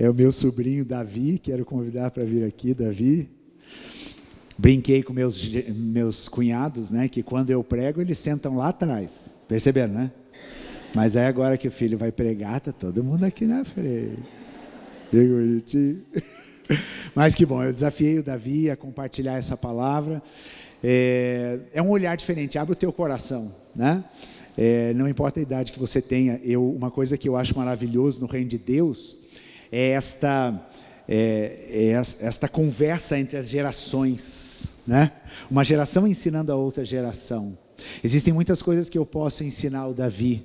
É o meu sobrinho Davi, quero convidar para vir aqui, Davi. Brinquei com meus cunhados, né, que quando eu prego, eles sentam lá atrás. Perceberam, né? Mas aí agora que o filho vai pregar, tá todo mundo aqui na frente. Que bonitinho. Mas que bom, eu desafiei o Davi a compartilhar essa palavra. É um olhar diferente, abre o teu coração, né? Não importa a idade que você tenha, uma coisa que eu acho maravilhoso no reino de Deus é esta conversa entre as gerações, né? Uma geração ensinando a outra geração. Existem muitas coisas que eu posso ensinar ao Davi,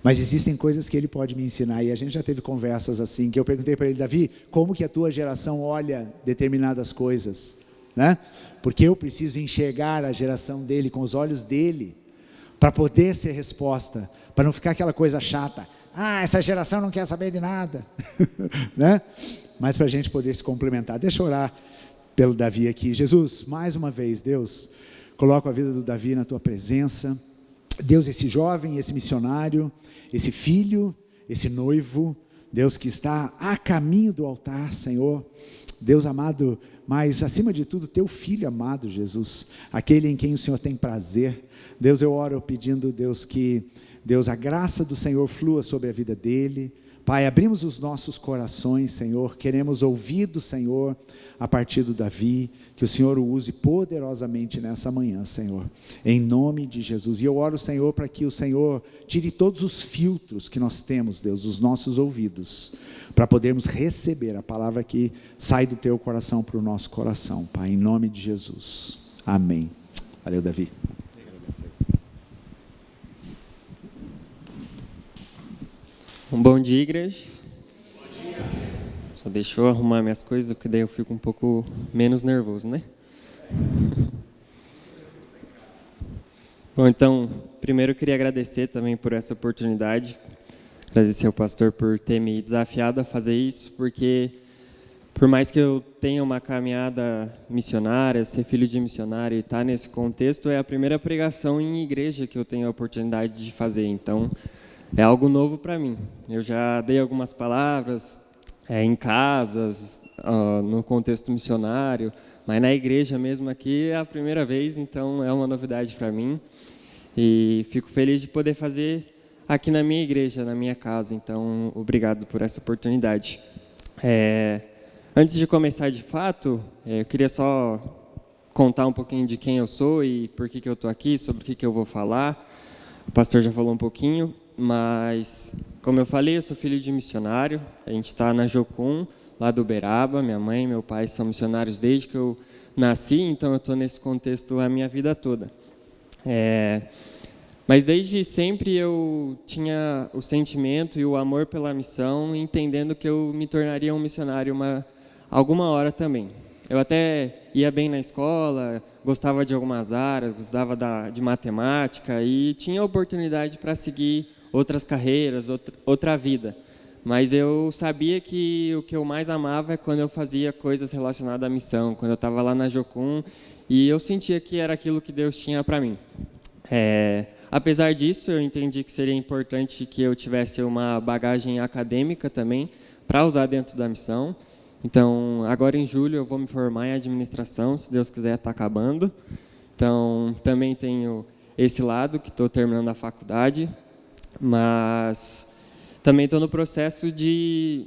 mas existem coisas que ele pode me ensinar, e a gente já teve conversas assim, que eu perguntei para ele: Davi, como que a tua geração olha determinadas coisas, né? Porque eu preciso enxergar a geração dele com os olhos dele, para poder ser resposta, para não ficar aquela coisa chata, essa geração não quer saber de nada, né? Mas para a gente poder se complementar. Deixa eu orar pelo Davi aqui. Jesus, mais uma vez, Deus, coloco a vida do Davi na tua presença. Deus, esse jovem, esse missionário, esse filho, esse noivo, Deus, que está a caminho do altar, Senhor, Deus amado, mas acima de tudo, teu filho amado, Jesus, aquele em quem o Senhor tem prazer. Deus, eu oro pedindo, Deus, que Deus, a graça do Senhor flua sobre a vida dele. Pai, abrimos os nossos corações, Senhor, queremos ouvir do Senhor a partir do Davi, que o Senhor o use poderosamente nessa manhã, Senhor, em nome de Jesus. E eu oro, Senhor, para que o Senhor tire todos os filtros que nós temos, Deus, dos nossos ouvidos, para podermos receber a palavra que sai do teu coração para o nosso coração, Pai, em nome de Jesus. Amém. Valeu, Davi. Um bom dia, igreja. Bom dia. Só deixa eu arrumar minhas coisas, porque daí eu fico um pouco menos nervoso, né? Bom, então, primeiro eu queria agradecer também por essa oportunidade, agradecer ao pastor por ter me desafiado a fazer isso, porque por mais que eu tenha uma caminhada missionária, ser filho de missionário e estar nesse contexto, é a primeira pregação em igreja que eu tenho a oportunidade de fazer, então é algo novo para mim. Eu já dei algumas palavras em casas, no contexto missionário, mas na igreja mesmo aqui é a primeira vez, então é uma novidade para mim. E fico feliz de poder fazer aqui na minha igreja, na minha casa. Então, obrigado por essa oportunidade. Antes de começar de fato, eu queria só contar um pouquinho de quem eu sou e por que eu estou aqui, sobre o que eu vou falar. O pastor já falou um pouquinho. Mas, como eu falei, eu sou filho de missionário, a gente está na Jocum, lá do Uberaba, minha mãe e meu pai são missionários desde que eu nasci, então eu estou nesse contexto a minha vida toda. Mas desde sempre eu tinha o sentimento e o amor pela missão, entendendo que eu me tornaria um missionário alguma hora também. Eu até ia bem na escola, gostava de algumas áreas, gostava de matemática e tinha oportunidade para seguir outras carreiras, outra vida. Mas eu sabia que o que eu mais amava é quando eu fazia coisas relacionadas à missão, quando eu estava lá na Jocum, e eu sentia que era aquilo que Deus tinha para mim. Apesar disso, eu entendi que seria importante que eu tivesse uma bagagem acadêmica também, para usar dentro da missão. Então, agora em julho eu vou me formar em administração, se Deus quiser, está acabando. Então, também tenho esse lado, que estou terminando a faculdade, mas também estou no processo de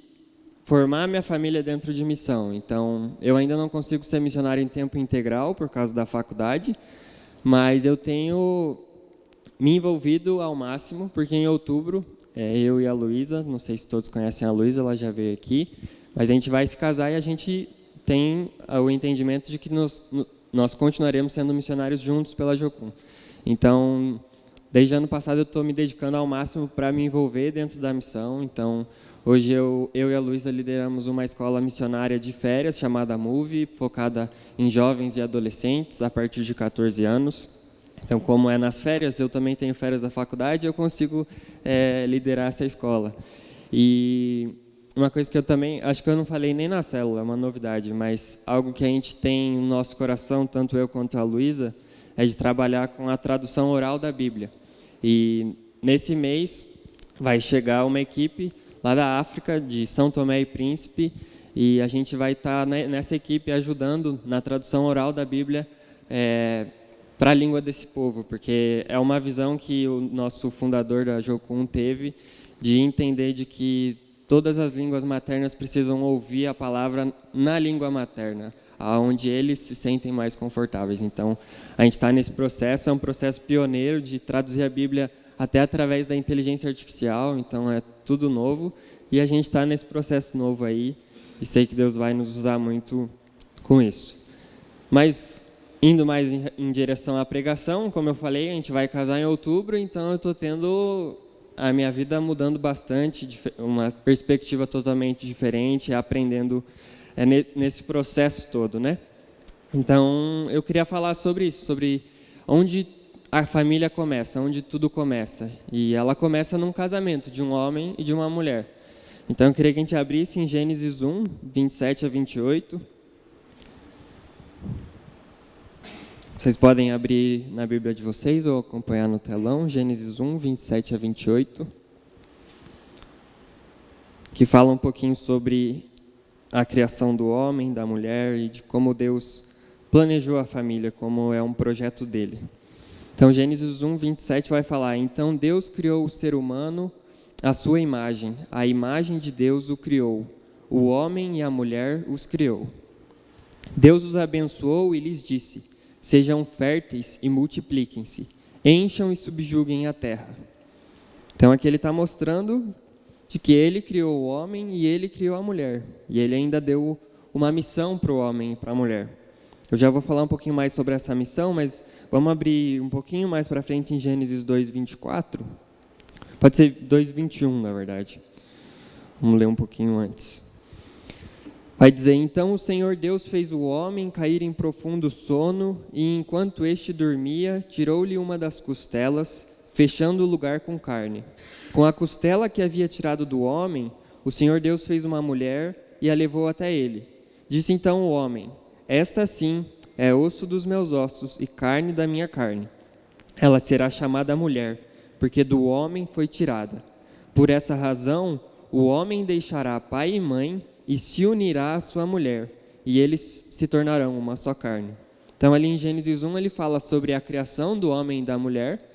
formar minha família dentro de missão. Então, eu ainda não consigo ser missionário em tempo integral por causa da faculdade, mas eu tenho me envolvido ao máximo, porque em outubro, eu e a Luísa, não sei se todos conhecem a Luísa, ela já veio aqui, mas a gente vai se casar e a gente tem o entendimento de que nós continuaremos sendo missionários juntos pela Jocum. Então, desde ano passado eu estou me dedicando ao máximo para me envolver dentro da missão. Então, hoje eu e a Luísa lideramos uma escola missionária de férias chamada Move, focada em jovens e adolescentes a partir de 14 anos. Então, como é nas férias, eu também tenho férias da faculdade, eu consigo liderar essa escola. E uma coisa que eu também, acho que eu não falei nem na célula, é uma novidade, mas algo que a gente tem no nosso coração, tanto eu quanto a Luísa, é de trabalhar com a tradução oral da Bíblia. E nesse mês vai chegar uma equipe lá da África, de São Tomé e Príncipe, e a gente vai estar nessa equipe ajudando na tradução oral da Bíblia para a língua desse povo, porque é uma visão que o nosso fundador da Jocum teve, de entender de que todas as línguas maternas precisam ouvir a palavra na língua materna, aonde eles se sentem mais confortáveis. Então, a gente está nesse processo, é um processo pioneiro de traduzir a Bíblia até através da inteligência artificial, então é tudo novo, e a gente está nesse processo novo aí, e sei que Deus vai nos usar muito com isso. Mas, indo mais em direção à pregação, como eu falei, a gente vai casar em outubro, então eu estou tendo a minha vida mudando bastante, uma perspectiva totalmente diferente, aprendendo nesse processo todo, né? Então, eu queria falar sobre isso, sobre onde a família começa, onde tudo começa. E ela começa num casamento de um homem e de uma mulher. Então, eu queria que a gente abrisse em Gênesis 1, 27 a 28. Vocês podem abrir na Bíblia de vocês ou acompanhar no telão, Gênesis 1, 27 a 28, que fala um pouquinho sobre a criação do homem, da mulher e de como Deus planejou a família, como é um projeto dele. Então, Gênesis 1, 27 vai falar: Então Deus criou o ser humano à sua imagem, a imagem de Deus o criou, o homem e a mulher os criou. Deus os abençoou e lhes disse: Sejam férteis e multipliquem-se, encham e subjuguem a terra. Então aqui ele está mostrando de que ele criou o homem e ele criou a mulher. E ele ainda deu uma missão para o homem e para a mulher. Eu já vou falar um pouquinho mais sobre essa missão, mas vamos abrir um pouquinho mais para frente em Gênesis 2, 24. Pode ser 2, 21, na verdade. Vamos ler um pouquinho antes. Vai dizer: Então o Senhor Deus fez o homem cair em profundo sono, e enquanto este dormia, tirou-lhe uma das costelas, fechando o lugar com carne. Com a costela que havia tirado do homem, o Senhor Deus fez uma mulher e a levou até ele. Disse então o homem: Esta sim é osso dos meus ossos e carne da minha carne. Ela será chamada mulher, porque do homem foi tirada. Por essa razão, o homem deixará pai e mãe e se unirá à sua mulher, e eles se tornarão uma só carne. Então, ali em Gênesis 1, ele fala sobre a criação do homem e da mulher,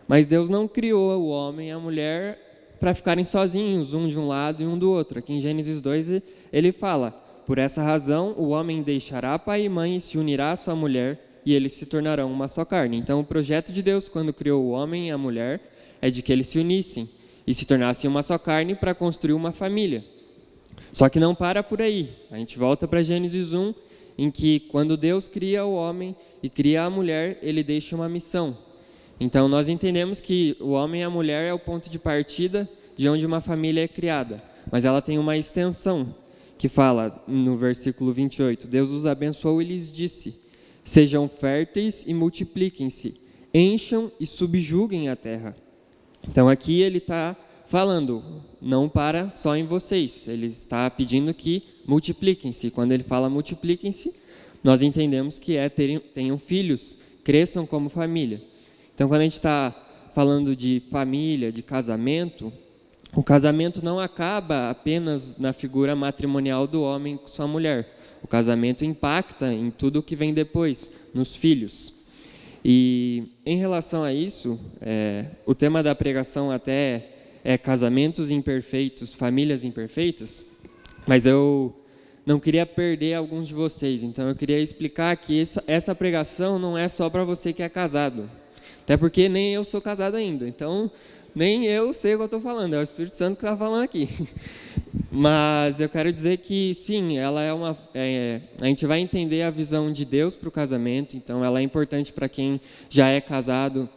mas Deus não criou o homem e a mulher para ficarem sozinhos, um de um lado e um do outro. Aqui em Gênesis 2, ele fala: Por essa razão, o homem deixará pai e mãe e se unirá à sua mulher, e eles se tornarão uma só carne. Então, o projeto de Deus, quando criou o homem e a mulher, é de que eles se unissem e se tornassem uma só carne para construir uma família. Só que não para por aí. A gente volta para Gênesis 1, em que quando Deus cria o homem e cria a mulher, ele deixa uma missão. Então, nós entendemos que o homem e a mulher é o ponto de partida de onde uma família é criada. Mas ela tem uma extensão, que fala no versículo 28, Deus os abençoou e lhes disse: Sejam férteis e multipliquem-se, encham e subjuguem a terra. Então, aqui ele está falando, não para só em vocês, ele está pedindo que multipliquem-se. Quando ele fala multipliquem-se, nós entendemos que tenham filhos, cresçam como família. Então, quando a gente está falando de família, de casamento, o casamento não acaba apenas na figura matrimonial do homem com sua mulher. O casamento impacta em tudo o que vem depois, nos filhos. E em relação a isso, o tema da pregação até é casamentos imperfeitos, famílias imperfeitas, mas eu não queria perder alguns de vocês, então eu queria explicar que essa pregação não é só para você que é casado, até porque nem eu sou casado ainda, então nem eu sei o que eu estou falando, é o Espírito Santo que está falando aqui. Mas eu quero dizer que sim, ela a gente vai entender a visão de Deus para o casamento, então ela é importante para quem já é casado,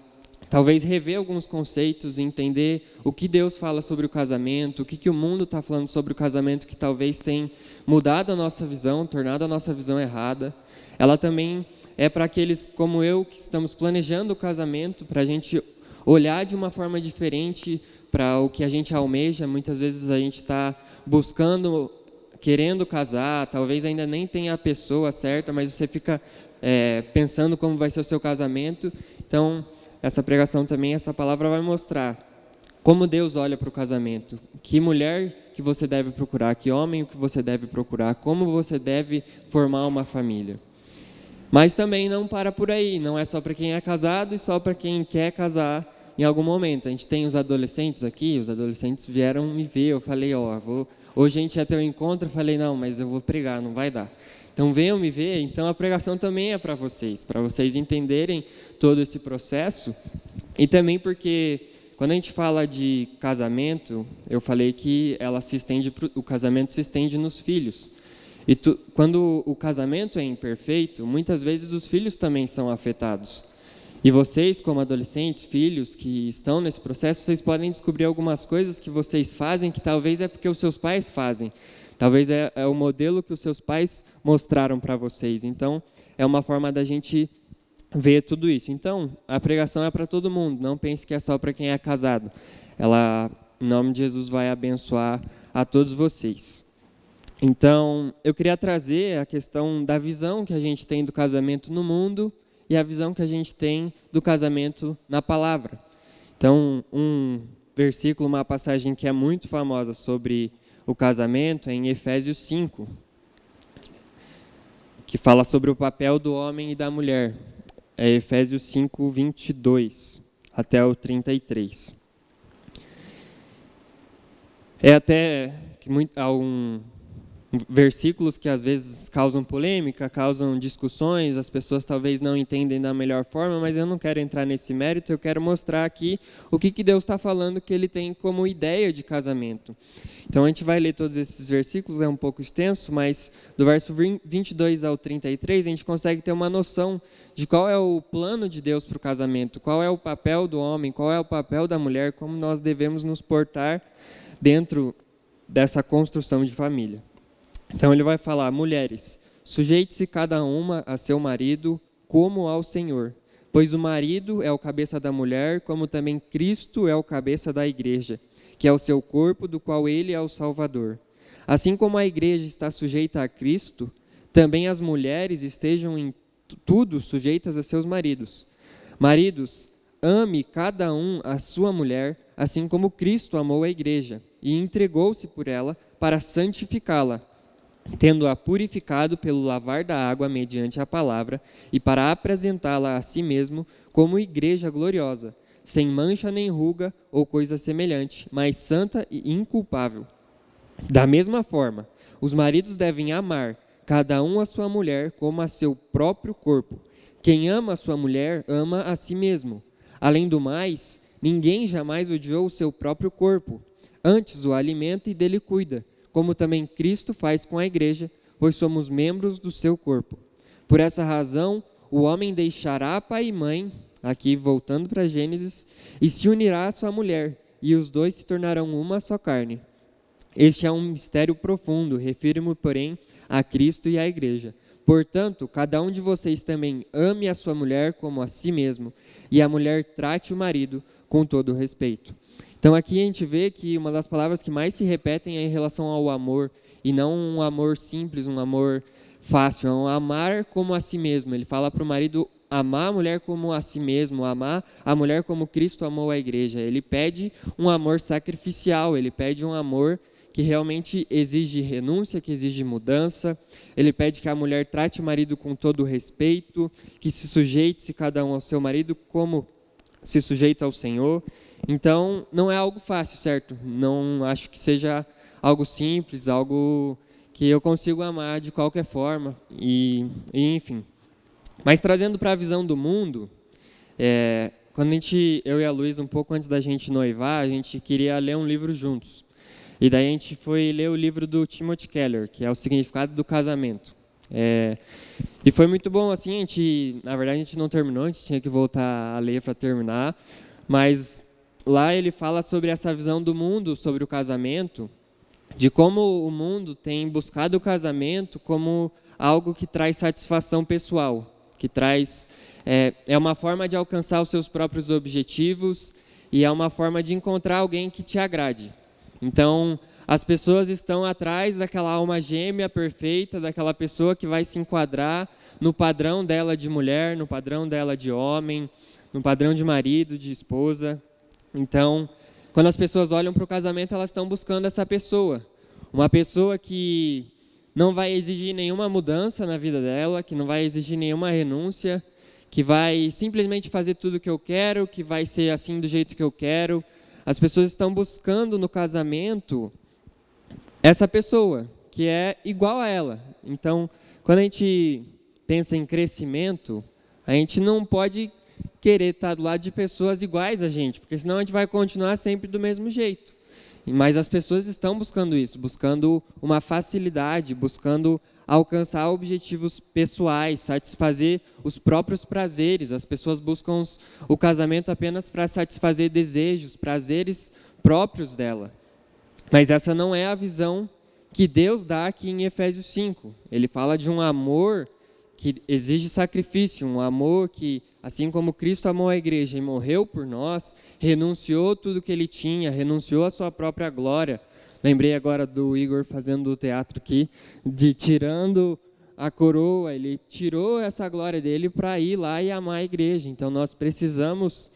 talvez rever alguns conceitos, entender o que Deus fala sobre o casamento, o que o mundo está falando sobre o casamento que talvez tenha mudado a nossa visão, tornado a nossa visão errada. Ela também é para aqueles como eu que estamos planejando o casamento, para a gente olhar de uma forma diferente para o que a gente almeja. Muitas vezes a gente está buscando, querendo casar, talvez ainda nem tenha a pessoa certa, mas você fica pensando como vai ser o seu casamento. Então, essa pregação também, essa palavra vai mostrar como Deus olha para o casamento, que mulher que você deve procurar, que homem que você deve procurar, como você deve formar uma família. Mas também não para por aí, não é só para quem é casado e só para quem quer casar em algum momento. A gente tem os adolescentes aqui, os adolescentes vieram me ver, eu falei, hoje a gente ia ter um encontro, eu falei, não, mas eu vou pregar, não vai dar. Então venham me ver, então a pregação também é para vocês entenderem todo esse processo, e também porque quando a gente fala de casamento, eu falei que o casamento se estende nos filhos. E quando o casamento é imperfeito, muitas vezes os filhos também são afetados. E vocês, como adolescentes, filhos que estão nesse processo, vocês podem descobrir algumas coisas que vocês fazem que talvez é porque os seus pais fazem. Talvez é o modelo que os seus pais mostraram para vocês. Então, é uma forma da gente ver tudo isso. Então, a pregação é para todo mundo. Não pense que é só para quem é casado. Ela, em nome de Jesus, vai abençoar a todos vocês. Então, eu queria trazer a questão da visão que a gente tem do casamento no mundo e a visão que a gente tem do casamento na palavra. Então, um versículo, uma passagem que é muito famosa sobre o casamento é em Efésios 5, que fala sobre o papel do homem e da mulher. É Efésios 5, 22 até o 33. É até que versículos que às vezes causam polêmica, causam discussões, as pessoas talvez não entendem da melhor forma, mas eu não quero entrar nesse mérito, eu quero mostrar aqui o que Deus está falando que Ele tem como ideia de casamento. Então a gente vai ler todos esses versículos, é um pouco extenso, mas do verso 22 ao 33 a gente consegue ter uma noção de qual é o plano de Deus para o casamento, qual é o papel do homem, qual é o papel da mulher, como nós devemos nos portar dentro dessa construção de família. Então ele vai falar, mulheres, sujeite-se cada uma a seu marido como ao Senhor, pois o marido é o cabeça da mulher, como também Cristo é o cabeça da igreja, que é o seu corpo, do qual ele é o Salvador. Assim como a igreja está sujeita a Cristo, também as mulheres estejam em tudo sujeitas a seus maridos. Maridos, ame cada um a sua mulher, assim como Cristo amou a igreja e entregou-se por ela para santificá-la, tendo-a purificado pelo lavar da água mediante a palavra, e para apresentá-la a si mesmo como igreja gloriosa, sem mancha nem ruga ou coisa semelhante, mas santa e inculpável. Da mesma forma, os maridos devem amar cada um a sua mulher como a seu próprio corpo. Quem ama a sua mulher, ama a si mesmo. Além do mais, ninguém jamais odiou o seu próprio corpo. Antes o alimenta e dele cuida, como também Cristo faz com a igreja, pois somos membros do seu corpo. Por essa razão, o homem deixará pai e mãe, aqui voltando para Gênesis, e se unirá à sua mulher, e os dois se tornarão uma só carne. Este é um mistério profundo, refiro-me, porém, a Cristo e à igreja. Portanto, cada um de vocês também ame a sua mulher como a si mesmo, e a mulher trate o marido com todo respeito. Então aqui a gente vê que uma das palavras que mais se repetem é em relação ao amor, e não um amor simples, um amor fácil, é um amar como a si mesmo. Ele fala para o marido amar a mulher como a si mesmo, amar a mulher como Cristo amou a igreja. Ele pede um amor sacrificial, ele pede um amor que realmente exige renúncia, que exige mudança. Ele pede que a mulher trate o marido com todo respeito, que se sujeite-se cada um ao seu marido como se sujeita ao Senhor. Então, não é algo fácil, certo? Não acho que seja algo simples, algo que eu consigo amar de qualquer forma, e enfim. Mas trazendo para a visão do mundo, quando eu e a Luísa, um pouco antes da gente noivar, a gente queria ler um livro juntos. E daí a gente foi ler o livro do Timothy Keller, que é O Significado do Casamento. E foi muito bom, assim, na verdade a gente não terminou, a gente tinha que voltar a ler para terminar, mas lá ele fala sobre essa visão do mundo, sobre o casamento, de como o mundo tem buscado o casamento como algo que traz satisfação pessoal, que traz é uma forma de alcançar os seus próprios objetivos e é uma forma de encontrar alguém que te agrade. Então, as pessoas estão atrás daquela alma gêmea perfeita, daquela pessoa que vai se enquadrar no padrão dela de mulher, no padrão dela de homem, no padrão de marido, de esposa. Então, quando as pessoas olham para o casamento, elas estão buscando essa pessoa. Uma pessoa que não vai exigir nenhuma mudança na vida dela, que não vai exigir nenhuma renúncia, que vai simplesmente fazer tudo o que eu quero, que vai ser assim do jeito que eu quero. As pessoas estão buscando no casamento essa pessoa, que é igual a ela. Então, quando a gente pensa em crescimento, a gente não pode querer estar do lado de pessoas iguais a gente, porque senão a gente vai continuar sempre do mesmo jeito. Mas as pessoas estão buscando isso, buscando uma facilidade, buscando alcançar objetivos pessoais, satisfazer os próprios prazeres. As pessoas buscam o casamento apenas para satisfazer desejos, prazeres próprios dela. Mas essa não é a visão que Deus dá aqui em Efésios 5. Ele fala de um amor que exige sacrifício, um amor que, assim como Cristo amou a igreja e morreu por nós, renunciou tudo que ele tinha, renunciou à sua própria glória. Lembrei agora do Igor fazendo o teatro aqui, de tirando a coroa, ele tirou essa glória dele para ir lá e amar a igreja. Então nós precisamos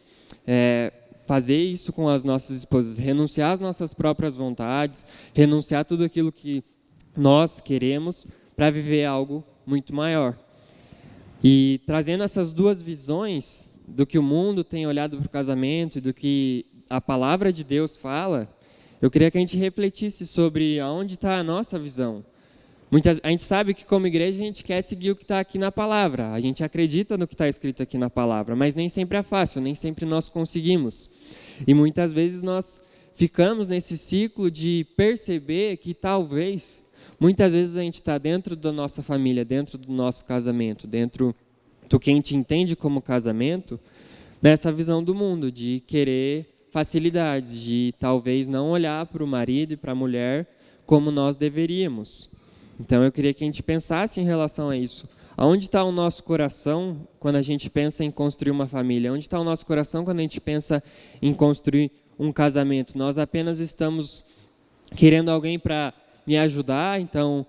fazer isso com as nossas esposas, renunciar às nossas próprias vontades, renunciar a tudo aquilo que nós queremos para viver algo muito maior. E trazendo essas duas visões do que o mundo tem olhado para o casamento e do que a palavra de Deus fala, eu queria que a gente refletisse sobre aonde está a nossa visão. A gente sabe que como igreja a gente quer seguir o que está aqui na palavra, a gente acredita no que está escrito aqui na palavra, mas nem sempre é fácil, nem sempre nós conseguimos. E muitas vezes nós ficamos nesse ciclo de perceber que talvez, muitas vezes a gente está dentro da nossa família, dentro do nosso casamento, dentro do que a gente entende como casamento, nessa visão do mundo, de querer facilidades, de talvez não olhar para o marido e para a mulher como nós deveríamos. Então eu queria que a gente pensasse em relação a isso. Aonde está o nosso coração quando a gente pensa em construir uma família? Onde está o nosso coração quando a gente pensa em construir um casamento? Nós apenas estamos querendo alguém para me ajudar, então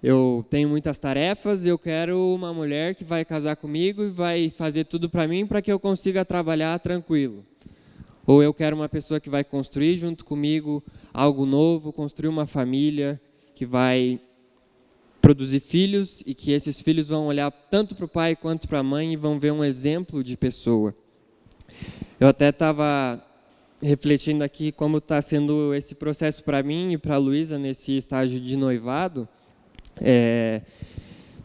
eu tenho muitas tarefas, eu quero uma mulher que vai casar comigo e vai fazer tudo para mim para que eu consiga trabalhar tranquilo. Ou eu quero uma pessoa que vai construir junto comigo algo novo, construir uma família que vai produzir filhos e que esses filhos vão olhar tanto para o pai quanto para a mãe e vão ver um exemplo de pessoa. Eu até estava refletindo aqui como está sendo esse processo para mim e para a Luísa nesse estágio de noivado,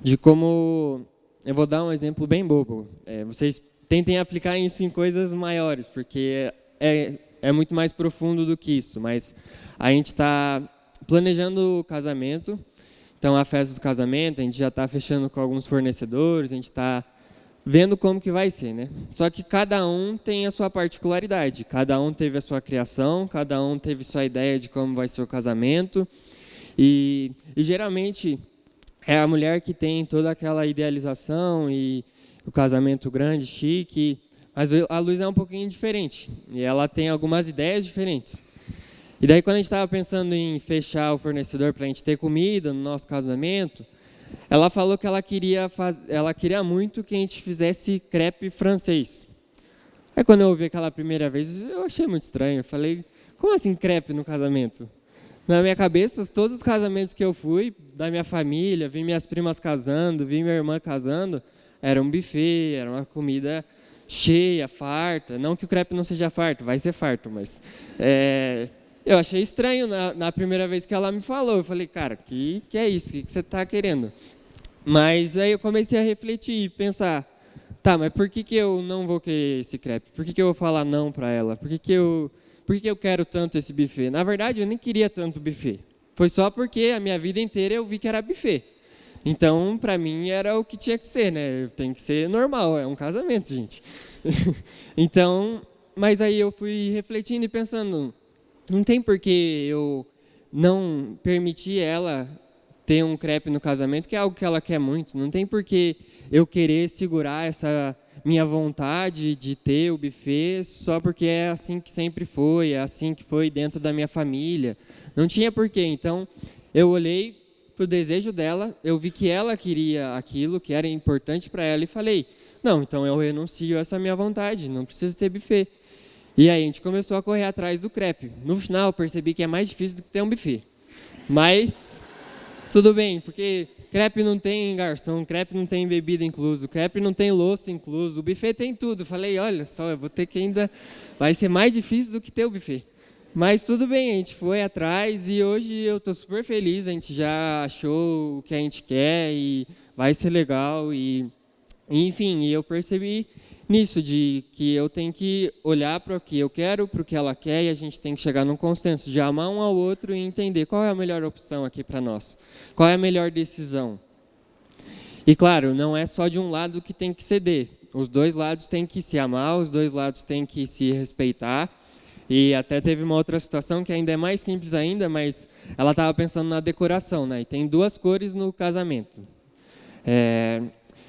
de como... Eu vou dar um exemplo bem bobo. Vocês tentem aplicar isso em coisas maiores, porque é muito mais profundo do que isso, mas a gente está planejando o casamento. Então, a festa do casamento, a gente já está fechando com alguns fornecedores, a gente está vendo como que vai ser, né? Só que cada um tem a sua particularidade, cada um teve a sua criação, cada um teve sua ideia de como vai ser o casamento. E geralmente, é a mulher que tem toda aquela idealização e o casamento grande, chique, mas a Luísa é um pouquinho diferente, e ela tem algumas ideias diferentes. E daí, quando a gente estava pensando em fechar o fornecedor para a gente ter comida no nosso casamento, ela falou que ela queria muito que a gente fizesse crepe francês. Aí, quando eu ouvi aquela primeira vez, eu achei muito estranho. Eu falei, como assim crepe no casamento? Na minha cabeça, todos os casamentos que eu fui, da minha família, vi minhas primas casando, vi minha irmã casando, era um buffet, era uma comida cheia, farta. Não que o crepe não seja farto, vai ser farto, mas... eu achei estranho na primeira vez que ela me falou. Eu falei, cara, que é isso? O que você está querendo? Mas aí eu comecei a refletir e pensar, tá, mas por que eu não vou querer esse crepe? Por que eu vou falar não para ela? Por que eu quero tanto esse buffet? Na verdade, eu nem queria tanto buffet. Foi só porque a minha vida inteira eu vi que era buffet. Então, para mim, era o que tinha que ser, né? Tem que ser normal, é um casamento, gente. Então, mas aí eu fui refletindo e pensando... Não tem por que eu não permitir ela ter um crepe no casamento, que é algo que ela quer muito. Não tem por que eu querer segurar essa minha vontade de ter o buffet só porque é assim que sempre foi, é assim que foi dentro da minha família. Não tinha por quê. Então, eu olhei para o desejo dela, eu vi que ela queria aquilo, que era importante para ela, e falei, não, então eu renuncio a essa minha vontade, não preciso ter buffet. E aí a gente começou a correr atrás do crepe. No final, eu percebi que é mais difícil do que ter um buffet. Mas tudo bem, porque crepe não tem garçom, crepe não tem bebida incluso, crepe não tem louça incluso, o buffet tem tudo. Falei, olha só, eu vou ter que ainda... Vai ser mais difícil do que ter o buffet. Mas tudo bem, a gente foi atrás e hoje eu estou super feliz, a gente já achou o que a gente quer e vai ser legal. Enfim, eu percebi nisso, de que eu tenho que olhar para o que eu quero, para o que ela quer, e a gente tem que chegar num consenso de amar um ao outro e entender qual é a melhor opção aqui para nós, qual é a melhor decisão. E claro, não é só de um lado que tem que ceder, os dois lados têm que se amar, os dois lados têm que se respeitar. E até teve uma outra situação que ainda é mais simples ainda, mas ela estava pensando na decoração, né? E tem 2 cores no casamento.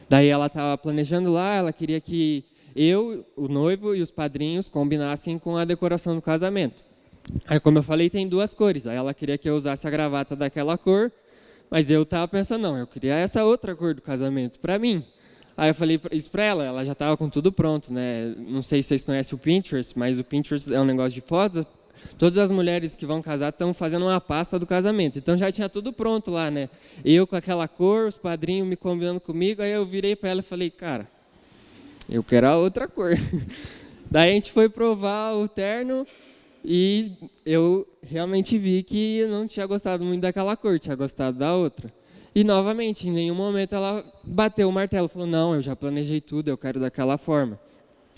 Daí ela estava planejando lá, ela queria que eu, o noivo e os padrinhos combinassem com a decoração do casamento. Aí, como eu falei, tem 2 cores. Aí ela queria que eu usasse a gravata daquela cor, mas eu estava pensando, não, eu queria essa outra cor do casamento para mim. Aí eu falei isso para ela já estava com tudo pronto, né? Não sei se vocês conhecem o Pinterest, mas o Pinterest é um negócio de fotos. Todas as mulheres que vão casar estão fazendo uma pasta do casamento. Então já tinha tudo pronto lá, né? Eu com aquela cor, os padrinhos me combinando comigo. Aí eu virei para ela e falei, cara, eu quero a outra cor. Daí a gente foi provar o terno e eu realmente vi que eu não tinha gostado muito daquela cor, tinha gostado da outra. E novamente, em nenhum momento ela bateu o martelo, falou, não, eu já planejei tudo, eu quero daquela forma.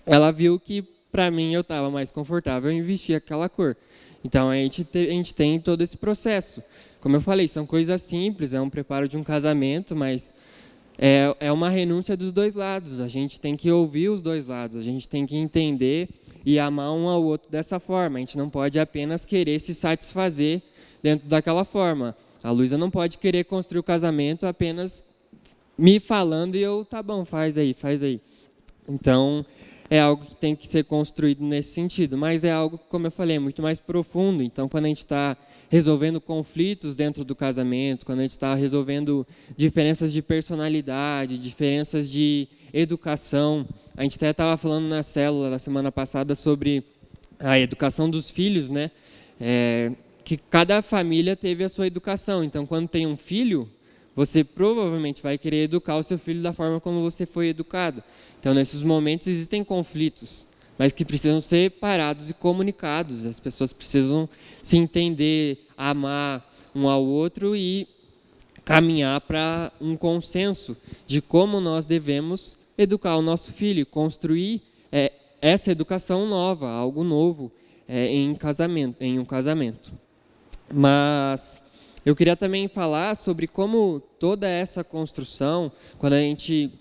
Ela viu que para mim eu estava mais confortável em vestir aquela cor. Então a gente tem todo esse processo. Como eu falei, são coisas simples, é um preparo de um casamento, mas é uma renúncia dos dois lados. A gente tem que ouvir os dois lados, a gente tem que entender e amar um ao outro dessa forma. A gente não pode apenas querer se satisfazer dentro daquela forma. A Luísa não pode querer construir o casamento apenas me falando e eu, tá bom, faz aí, faz aí. Então, é algo que tem que ser construído nesse sentido, mas é algo, como eu falei, muito mais profundo. Então, quando a gente está resolvendo conflitos dentro do casamento, quando a gente está resolvendo diferenças de personalidade, diferenças de educação, a gente até estava falando na célula na semana passada sobre a educação dos filhos, né? Que cada família teve a sua educação. Então, quando tem um filho, você provavelmente vai querer educar o seu filho da forma como você foi educado. Então, nesses momentos existem conflitos, mas que precisam ser parados e comunicados. As pessoas precisam se entender, amar um ao outro e caminhar para um consenso de como nós devemos educar o nosso filho, construir essa educação nova, algo novo em um casamento. Mas eu queria também falar sobre como toda essa construção, quando a gente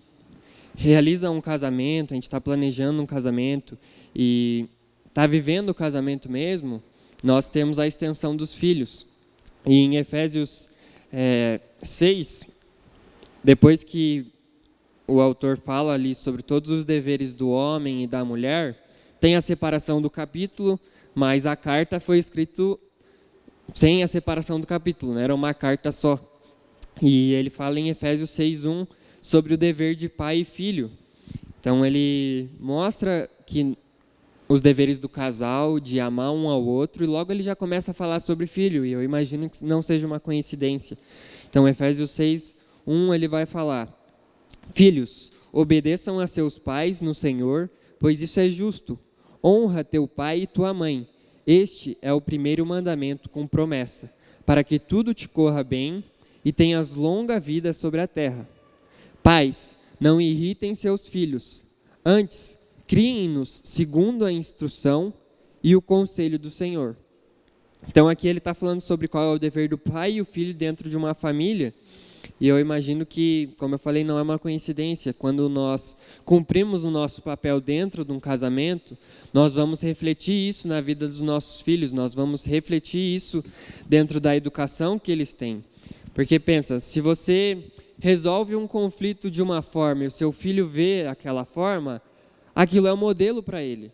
realiza um casamento, a gente está planejando um casamento e está vivendo o casamento mesmo, nós temos a extensão dos filhos. E em Efésios 6, depois que o autor fala ali sobre todos os deveres do homem e da mulher, tem a separação do capítulo, mas a carta foi escrita sem a separação do capítulo, né? Era uma carta só. E ele fala em Efésios 6:1 sobre o dever de pai e filho. Então ele mostra que os deveres do casal, de amar um ao outro, e logo ele já começa a falar sobre filho, e eu imagino que não seja uma coincidência. Então Efésios 6:1 ele vai falar: Filhos, obedeçam a seus pais no Senhor, pois isso é justo. Honra teu pai e tua mãe. Este é o primeiro mandamento com promessa, para que tudo te corra bem e tenhas longa vida sobre a terra. Pais, não irritem seus filhos. Antes, criem-nos segundo a instrução e o conselho do Senhor. Então aqui ele está falando sobre qual é o dever do pai e o filho dentro de uma família. E eu imagino que, como eu falei, não é uma coincidência. Quando nós cumprimos o nosso papel dentro de um casamento, nós vamos refletir isso na vida dos nossos filhos, nós vamos refletir isso dentro da educação que eles têm. Porque pensa, se você resolve um conflito de uma forma e o seu filho vê aquela forma, aquilo é um modelo para ele.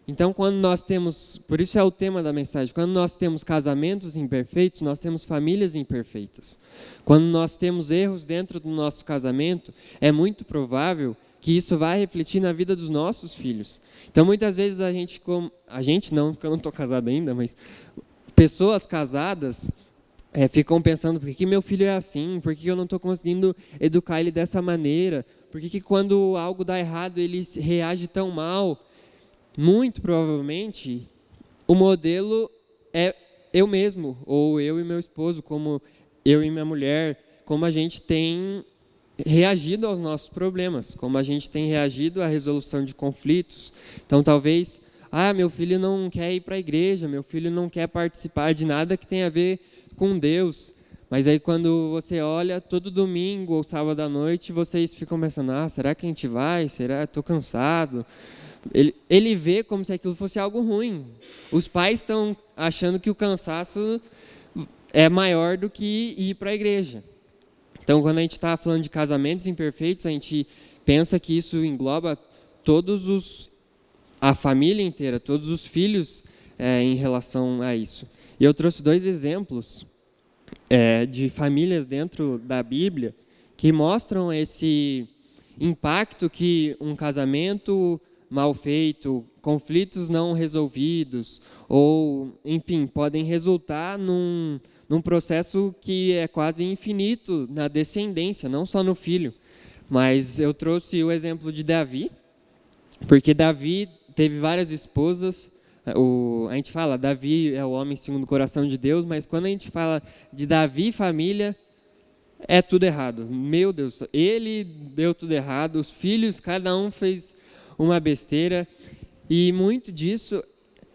Então, quando nós temos, por isso é o tema da mensagem, quando nós temos casamentos imperfeitos, nós temos famílias imperfeitas. Quando nós temos erros dentro do nosso casamento, é muito provável que isso vai refletir na vida dos nossos filhos. Então, muitas vezes a gente não, porque eu não estou casado ainda, mas pessoas casadas ficam pensando, por que meu filho é assim? Por que eu não estou conseguindo educar ele dessa maneira? Por que quando algo dá errado ele reage tão mal? Muito provavelmente, o modelo é eu mesmo, ou eu e meu esposo, como eu e minha mulher, como a gente tem reagido aos nossos problemas, como a gente tem reagido à resolução de conflitos. Então, talvez, meu filho não quer ir para a igreja, meu filho não quer participar de nada que tenha a ver com Deus. Mas aí, quando você olha, todo domingo ou sábado à noite, vocês ficam pensando, será que a gente vai? Será? Estou cansado. Ele vê como se aquilo fosse algo ruim. Os pais estão achando que o cansaço é maior do que ir para a igreja. Então, quando a gente está falando de casamentos imperfeitos, a gente pensa que isso engloba a família inteira, todos os filhos em relação a isso. E eu trouxe 2 exemplos de famílias dentro da Bíblia que mostram esse impacto que um casamento mal feito, conflitos não resolvidos, ou, enfim, podem resultar num processo que é quase infinito na descendência, não só no filho. Mas eu trouxe o exemplo de Davi, porque Davi teve várias esposas. A gente fala, Davi é o homem segundo o coração de Deus, mas quando a gente fala de Davi e família, é tudo errado. Meu Deus, ele deu tudo errado, os filhos, cada um fez uma besteira, e muito disso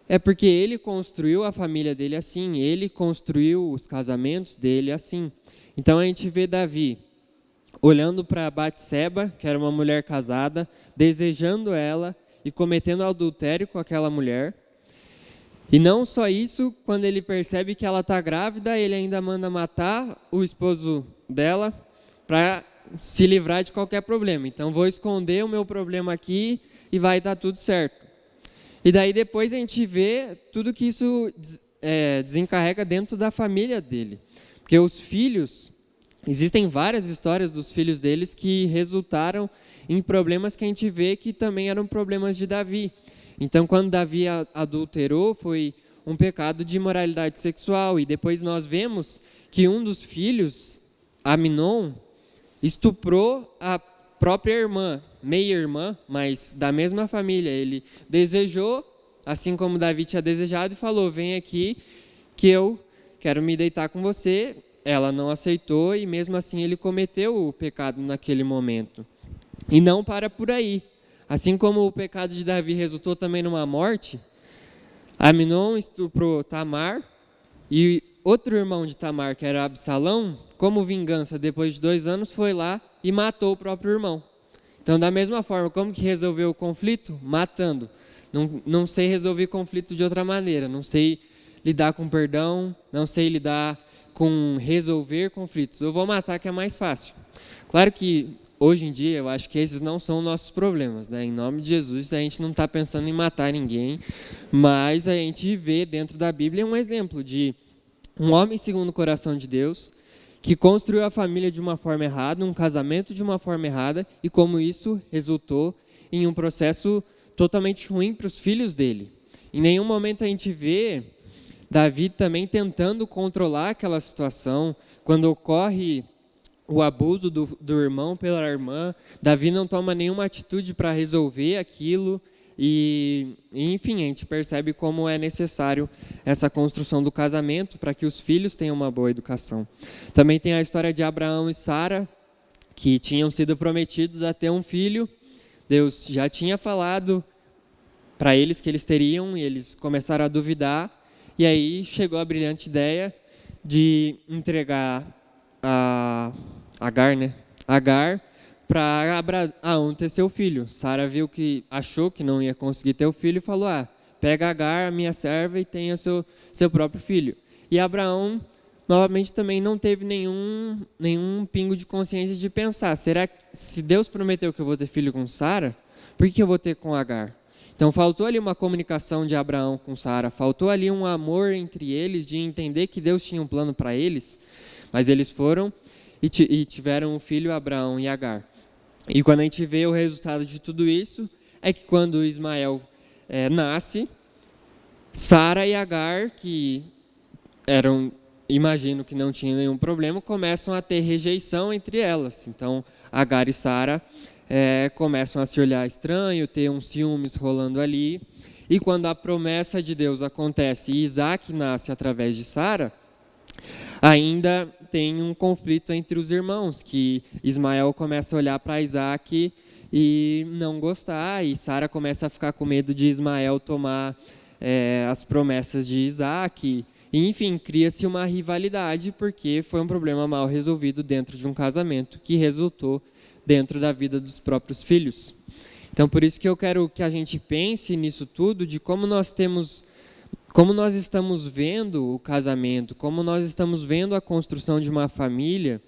é porque ele construiu a família dele assim, ele construiu os casamentos dele assim. Então a gente vê Davi olhando para Batseba, que era uma mulher casada, desejando ela e cometendo adultério com aquela mulher. E não só isso, quando ele percebe que ela está grávida, ele ainda manda matar o esposo dela para se livrar de qualquer problema. Então vou esconder o meu problema aqui e vai dar tudo certo. E daí depois a gente vê tudo que isso desencarrega dentro da família dele. Porque os filhos, existem várias histórias dos filhos deles que resultaram em problemas que a gente vê que também eram problemas de Davi. Então, quando Davi adulterou, foi um pecado de imoralidade sexual. E depois nós vemos que um dos filhos, Aminon, estuprou a própria irmã, meia-irmã, mas da mesma família. Ele desejou, assim como Davi tinha desejado, e falou, vem aqui que eu quero me deitar com você. Ela não aceitou e mesmo assim ele cometeu o pecado naquele momento. E não para por aí. Assim como o pecado de Davi resultou também numa morte, Aminon estuprou Tamar e outro irmão de Tamar, que era Absalão, como vingança, depois de 2 anos, foi lá e matou o próprio irmão. Então, da mesma forma, como que resolveu o conflito? Matando. Não sei resolver conflito de outra maneira, não sei lidar com perdão, não sei lidar com resolver conflitos. Eu vou matar, que é mais fácil. Claro que, hoje em dia, eu acho que esses não são nossos problemas, né? Em nome de Jesus, a gente não está pensando em matar ninguém, mas a gente vê dentro da Bíblia um exemplo de um homem segundo o coração de Deus, que construiu a família de uma forma errada, um casamento de uma forma errada, e como isso resultou em um processo totalmente ruim para os filhos dele. Em nenhum momento a gente vê Davi também tentando controlar aquela situação. Quando ocorre o abuso do irmão pela irmã, Davi não toma nenhuma atitude para resolver aquilo. E, enfim, a gente percebe como é necessário essa construção do casamento para que os filhos tenham uma boa educação. Também tem a história de Abraão e Sara, que tinham sido prometidos a ter um filho. Deus já tinha falado para eles que eles teriam, e eles começaram a duvidar. E aí chegou a brilhante ideia de entregar a Agar, para Abraão ter seu filho. Sara achou que não ia conseguir ter o filho e falou, pega Agar, a minha serva, e tenha seu próprio filho. E Abraão, novamente, também não teve nenhum pingo de consciência de pensar, será que se Deus prometeu que eu vou ter filho com Sara, por que eu vou ter com Agar? Então faltou ali uma comunicação de Abraão com Sara, faltou ali um amor entre eles, de entender que Deus tinha um plano para eles, mas eles foram e tiveram um filho, Abraão e Agar. E quando a gente vê o resultado de tudo isso, é que quando Ismael nasce, Sara e Agar, que imagino que não tinham nenhum problema, começam a ter rejeição entre elas. Então, Agar e Sara começam a se olhar estranho, ter uns ciúmes rolando ali. E quando a promessa de Deus acontece e Isaac nasce através de Sara, ainda tem um conflito entre os irmãos, que Ismael começa a olhar para Isaac e não gostar, e Sara começa a ficar com medo de Ismael tomar as promessas de Isaac. E, enfim, cria-se uma rivalidade, porque foi um problema mal resolvido dentro de um casamento, que resultou dentro da vida dos próprios filhos. Então, por isso que eu quero que a gente pense nisso tudo, de como nós estamos vendo o casamento, como nós estamos vendo a construção de uma família,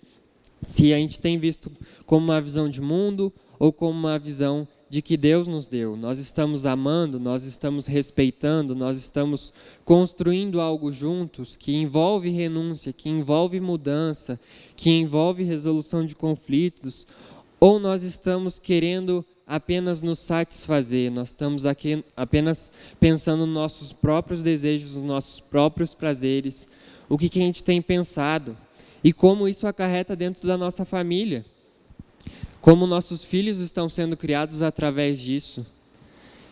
se a gente tem visto como uma visão de mundo ou como uma visão de que Deus nos deu. Nós estamos amando, nós estamos respeitando, nós estamos construindo algo juntos que envolve renúncia, que envolve mudança, que envolve resolução de conflitos, ou nós estamos querendo apenas nos satisfazer, nós estamos aqui apenas pensando nos nossos próprios desejos, nos nossos próprios prazeres, o que a gente tem pensado e como isso acarreta dentro da nossa família, como nossos filhos estão sendo criados através disso.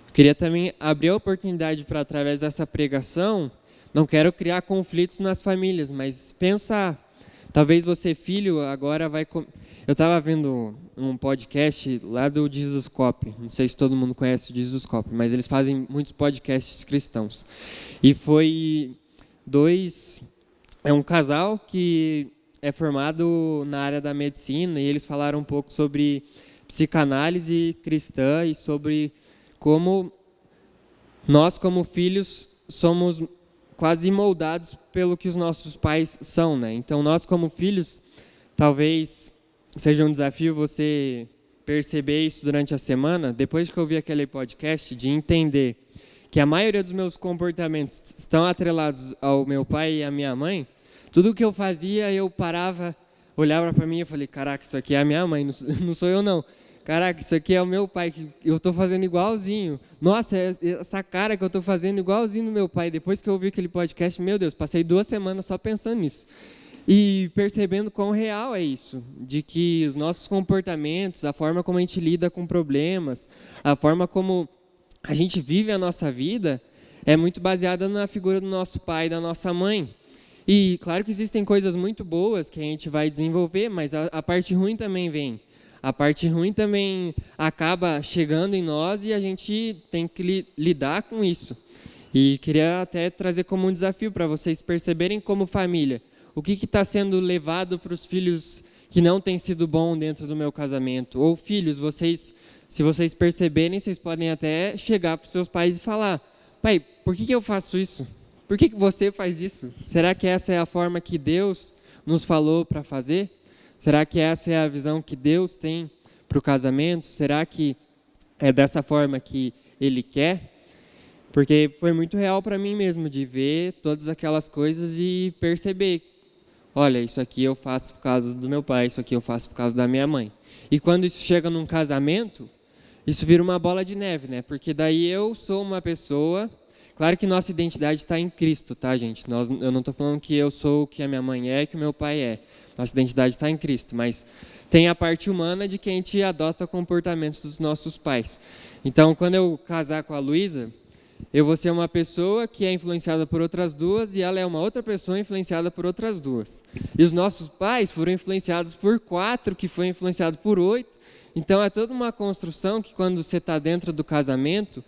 Eu queria também abrir a oportunidade para, através dessa pregação, não quero criar conflitos nas famílias, mas pensar, talvez você, filho, agora vai... Eu estava vendo um podcast lá do Jesuscope, não sei se todo mundo conhece o Jesuscope, mas eles fazem muitos podcasts cristãos. E é um casal que é formado na área da medicina, e eles falaram um pouco sobre psicanálise cristã e sobre como nós, como filhos, somos quase moldados pelo que os nossos pais são, né? Então, nós, como filhos, talvez seja um desafio você perceber isso durante a semana, depois que eu vi aquele podcast, de entender que a maioria dos meus comportamentos estão atrelados ao meu pai e à minha mãe. Tudo que eu fazia, eu parava, olhava para mim e falei, caraca, isso aqui é a minha mãe, não sou eu não. Caraca, isso aqui é o meu pai, que eu estou fazendo igualzinho. Nossa, essa cara que eu estou fazendo igualzinho no meu pai. Depois que eu ouvi aquele podcast, meu Deus, passei 2 semanas só pensando nisso. E percebendo quão real é isso, de que os nossos comportamentos, a forma como a gente lida com problemas, a forma como a gente vive a nossa vida, é muito baseada na figura do nosso pai e da nossa mãe. E claro que existem coisas muito boas que a gente vai desenvolver, mas a parte ruim também vem. A parte ruim também acaba chegando em nós e a gente tem que lidar com isso. E queria até trazer como um desafio para vocês perceberem como família, o que está sendo levado para os filhos que não tem sido bom dentro do meu casamento. Ou filhos, se vocês perceberem, vocês podem até chegar para os seus pais e falar, pai, por que eu faço isso? Por que você faz isso? Será que essa é a forma que Deus nos falou para fazer? Será que essa é a visão que Deus tem para o casamento? Será que é dessa forma que Ele quer? Porque foi muito real para mim mesmo, de ver todas aquelas coisas e perceber, olha, isso aqui eu faço por causa do meu pai, isso aqui eu faço por causa da minha mãe. E quando isso chega num casamento, isso vira uma bola de neve, né? Porque daí eu sou uma pessoa... Claro que nossa identidade está em Cristo, tá, gente? Eu não estou falando que eu sou o que a minha mãe é e que o meu pai é. Nossa identidade está em Cristo, mas tem a parte humana de que a gente adota comportamentos dos nossos pais. Então, quando eu casar com a Luísa, eu vou ser uma pessoa que é influenciada por outras 2 e ela é uma outra pessoa influenciada por outras 2. E os nossos pais foram influenciados por 4, que foi influenciado por 8. Então, é toda uma construção que, quando você está dentro do casamento,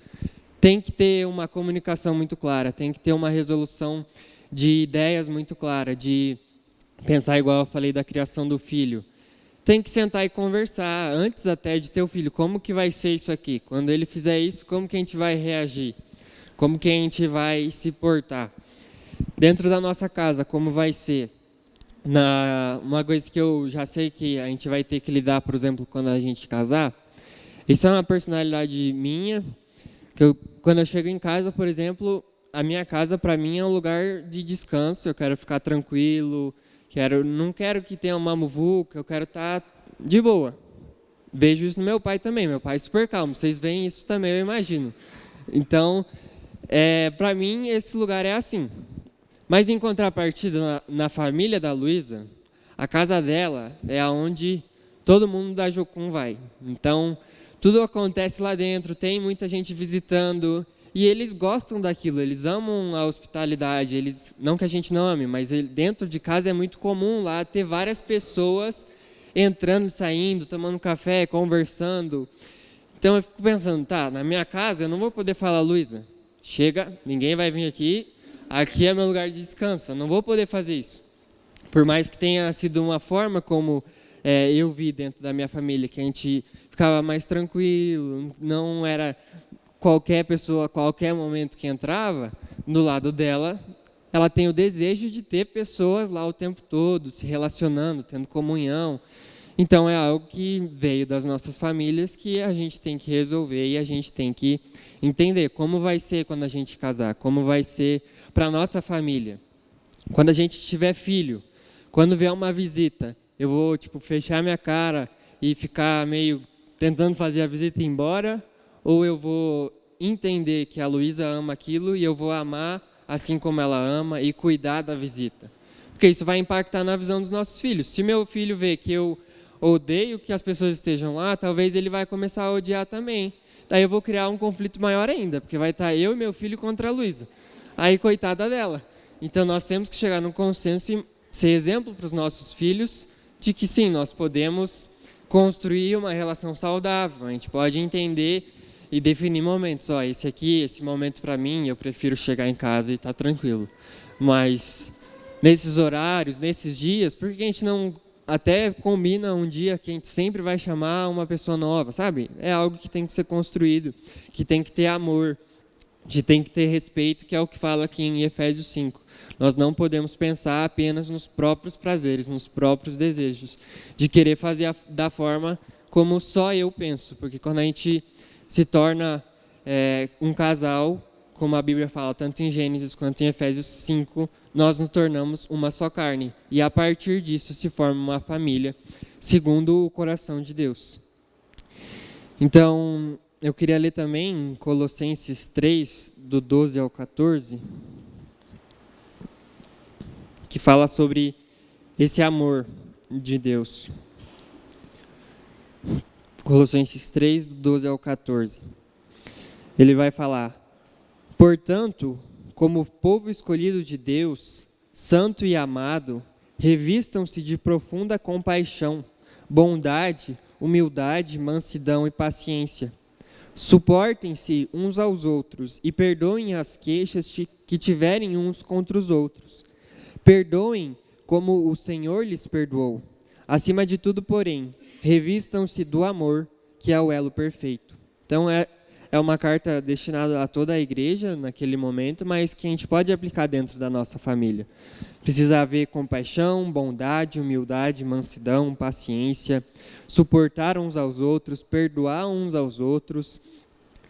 tem que ter uma comunicação muito clara, tem que ter uma resolução de ideias muito clara, de pensar igual eu falei da criação do filho. Tem que sentar e conversar, antes até de ter o filho, como que vai ser isso aqui? Quando ele fizer isso, como que a gente vai reagir? Como que a gente vai se portar? Dentro da nossa casa, como vai ser? Uma coisa que eu já sei que a gente vai ter que lidar, por exemplo, quando a gente casar, isso é uma personalidade minha, quando eu chego em casa, por exemplo, a minha casa para mim é um lugar de descanso, eu quero ficar tranquilo, não quero que tenha uma muvuca, eu quero estar de boa. vejo isso no meu pai também. Meu pai é super calmo. Vocês veem isso também, eu imagino. Então, para mim, esse lugar é assim. Mas em contrapartida, na família da Luísa, a casa dela é onde todo mundo da Jocum vai. Então, tudo acontece lá dentro, tem muita gente visitando, e eles gostam daquilo, eles amam a hospitalidade, não que a gente não ame, mas dentro de casa é muito comum lá ter várias pessoas entrando, saindo, tomando café, conversando. Então eu fico pensando, tá, na minha casa eu não vou poder falar, Luísa, chega, ninguém vai vir aqui é meu lugar de descanso, eu não vou poder fazer isso. Por mais que tenha sido uma forma como eu vi dentro da minha família, que a gente ficava mais tranquilo, não era qualquer pessoa, qualquer momento que entrava, do lado dela, ela tem o desejo de ter pessoas lá o tempo todo, se relacionando, tendo comunhão. Então é algo que veio das nossas famílias que a gente tem que resolver e a gente tem que entender como vai ser quando a gente casar, como vai ser para a nossa família. Quando a gente tiver filho, quando vier uma visita, eu vou fechar minha cara e ficar meio tentando fazer a visita ir embora, ou eu vou entender que a Luísa ama aquilo e eu vou amar assim como ela ama e cuidar da visita. Porque isso vai impactar na visão dos nossos filhos. Se meu filho vê que eu odeio que as pessoas estejam lá, talvez ele vai começar a odiar também. Daí eu vou criar um conflito maior ainda, porque vai estar eu e meu filho contra a Luísa. Aí, coitada dela. Então, nós temos que chegar num consenso e ser exemplo para os nossos filhos de que, sim, nós podemos construir uma relação saudável. A gente pode entender e definir momentos. Esse momento para mim, eu prefiro chegar em casa e estar tranquilo. Mas, nesses horários, nesses dias, por que a gente não até combina um dia que a gente sempre vai chamar uma pessoa nova, sabe? É algo que tem que ser construído, que tem que ter amor, que tem que ter respeito, que é o que fala aqui em Efésios 5. Nós não podemos pensar apenas nos próprios prazeres, nos próprios desejos, de querer fazer da forma como só eu penso, porque quando a gente se torna um casal, como a Bíblia fala, tanto em Gênesis quanto em Efésios 5, nós nos tornamos uma só carne. E a partir disso se forma uma família, segundo o coração de Deus. Então, eu queria ler também Colossenses 3, do 12 ao 14, que fala sobre esse amor de Deus. Colossenses 3, do 12 ao 14. Ele vai falar: portanto, como povo escolhido de Deus, santo e amado, revistam-se de profunda compaixão, bondade, humildade, mansidão e paciência. Suportem-se uns aos outros e perdoem as queixas que tiverem uns contra os outros. Perdoem como o Senhor lhes perdoou. Acima de tudo, porém, revistam-se do amor, que é o elo perfeito. Então, é uma carta destinada a toda a igreja naquele momento, mas que a gente pode aplicar dentro da nossa família. Precisa haver compaixão, bondade, humildade, mansidão, paciência, suportar uns aos outros, perdoar uns aos outros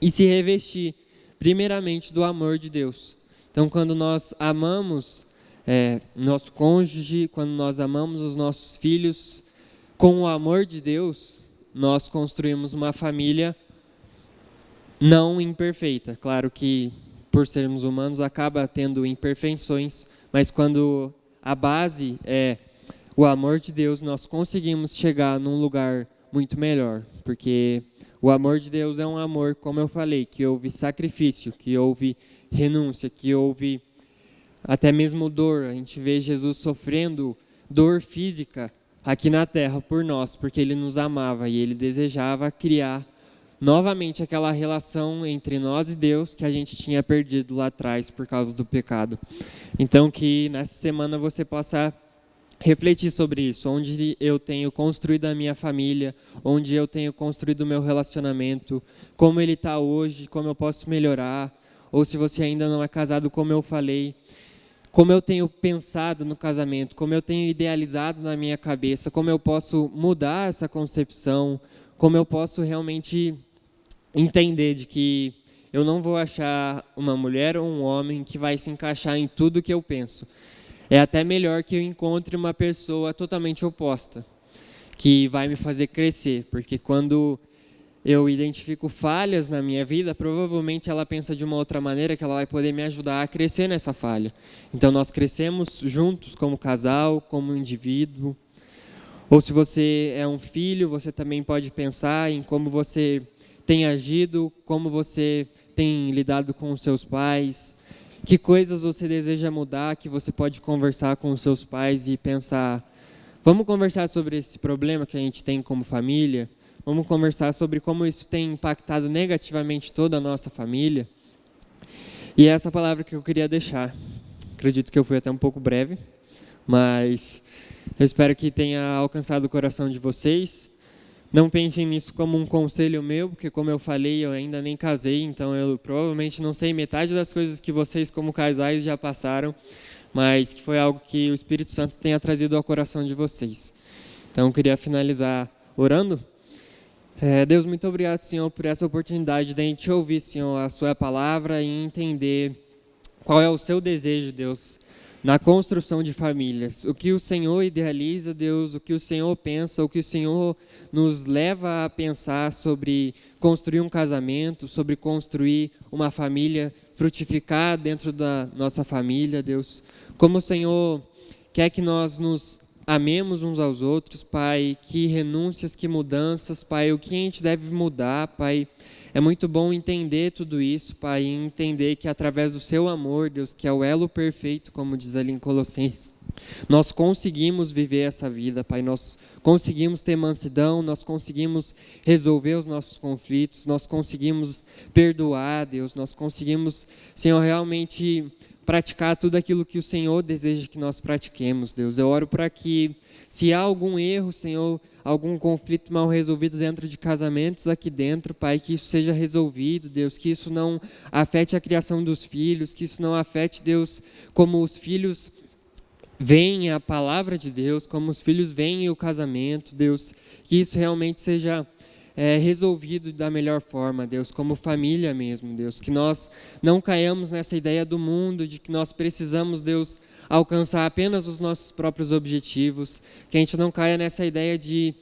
e se revestir, primeiramente, do amor de Deus. Então, quando nós amamos nosso cônjuge, quando nós amamos os nossos filhos, com o amor de Deus, nós construímos uma família não imperfeita. Claro que, por sermos humanos, acaba tendo imperfeições, mas quando a base é o amor de Deus, nós conseguimos chegar num lugar muito melhor, porque o amor de Deus é um amor, como eu falei, que houve sacrifício, que houve renúncia, que houve até mesmo dor. A gente vê Jesus sofrendo dor física aqui na terra por nós, porque Ele nos amava e Ele desejava criar novamente aquela relação entre nós e Deus que a gente tinha perdido lá atrás por causa do pecado. Então, que nessa semana você possa refletir sobre isso, onde eu tenho construído a minha família, onde eu tenho construído o meu relacionamento, como ele está hoje, como eu posso melhorar, ou se você ainda não é casado, como eu falei, como eu tenho pensado no casamento, como eu tenho idealizado na minha cabeça, como eu posso mudar essa concepção, como eu posso realmente entender de que eu não vou achar uma mulher ou um homem que vai se encaixar em tudo que eu penso. É até melhor que eu encontre uma pessoa totalmente oposta, que vai me fazer crescer, porque quando eu identifico falhas na minha vida, provavelmente ela pensa de uma outra maneira que ela vai poder me ajudar a crescer nessa falha. Então nós crescemos juntos como casal, como indivíduo. Ou se você é um filho, você também pode pensar em como você tem agido, como você tem lidado com os seus pais, que coisas você deseja mudar, que você pode conversar com os seus pais e pensar, vamos conversar sobre esse problema que a gente tem como família, vamos conversar sobre como isso tem impactado negativamente toda a nossa família. E é essa palavra que eu queria deixar. Acredito que eu fui até um pouco breve, mas eu espero que tenha alcançado o coração de vocês. Não pensem nisso como um conselho meu, porque como eu falei, eu ainda nem casei, então eu provavelmente não sei metade das coisas que vocês como casais já passaram, mas que foi algo que o Espírito Santo tenha trazido ao coração de vocês. Então eu queria finalizar orando. Deus, muito obrigado, Senhor, por essa oportunidade de a gente ouvir, Senhor, a sua palavra e entender qual é o seu desejo, Deus, na construção de famílias. O que o Senhor idealiza, Deus, o que o Senhor pensa, o que o Senhor nos leva a pensar sobre construir um casamento, sobre construir uma família, frutificar dentro da nossa família, Deus. Como o Senhor quer que nós nos amemos uns aos outros, Pai, que renúncias, que mudanças, Pai, o que a gente deve mudar, Pai. É muito bom entender tudo isso, Pai, e entender que através do seu amor, Deus, que é o elo perfeito, como diz ali em Colossenses, nós conseguimos viver essa vida, Pai, nós conseguimos ter mansidão, nós conseguimos resolver os nossos conflitos, nós conseguimos perdoar, Deus, nós conseguimos, Senhor, realmente praticar tudo aquilo que o Senhor deseja que nós pratiquemos, Deus. Eu oro para que, se há algum erro, Senhor, algum conflito mal resolvido dentro de casamentos aqui dentro, Pai, que isso seja resolvido, Deus, que isso não afete a criação dos filhos, que isso não afete, Deus, como os filhos veem a palavra de Deus, como os filhos veem o casamento, Deus, que isso realmente seja resolvido da melhor forma, Deus, como família mesmo, Deus, que nós não caiamos nessa ideia do mundo, de que nós precisamos, Deus, alcançar apenas os nossos próprios objetivos, que a gente não caia nessa ideia de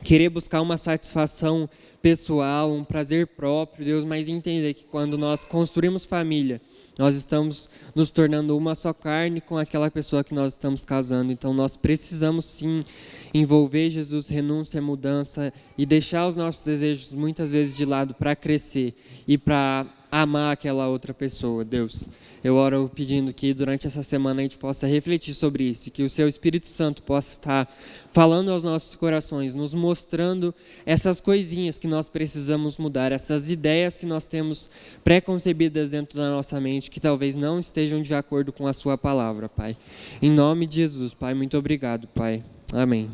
querer buscar uma satisfação pessoal, um prazer próprio, Deus, mas entender que quando nós construímos família, nós estamos nos tornando uma só carne com aquela pessoa que nós estamos casando. Então, nós precisamos, sim, envolver Jesus, renúncia, mudança e deixar os nossos desejos, muitas vezes, de lado para crescer e para amar aquela outra pessoa, Deus. Eu oro pedindo que durante essa semana a gente possa refletir sobre isso e que o Seu Espírito Santo possa estar falando aos nossos corações, nos mostrando essas coisinhas que nós precisamos mudar, essas ideias que nós temos pré-concebidas dentro da nossa mente que talvez não estejam de acordo com a Sua palavra, Pai. Em nome de Jesus, Pai, muito obrigado, Pai. Amém.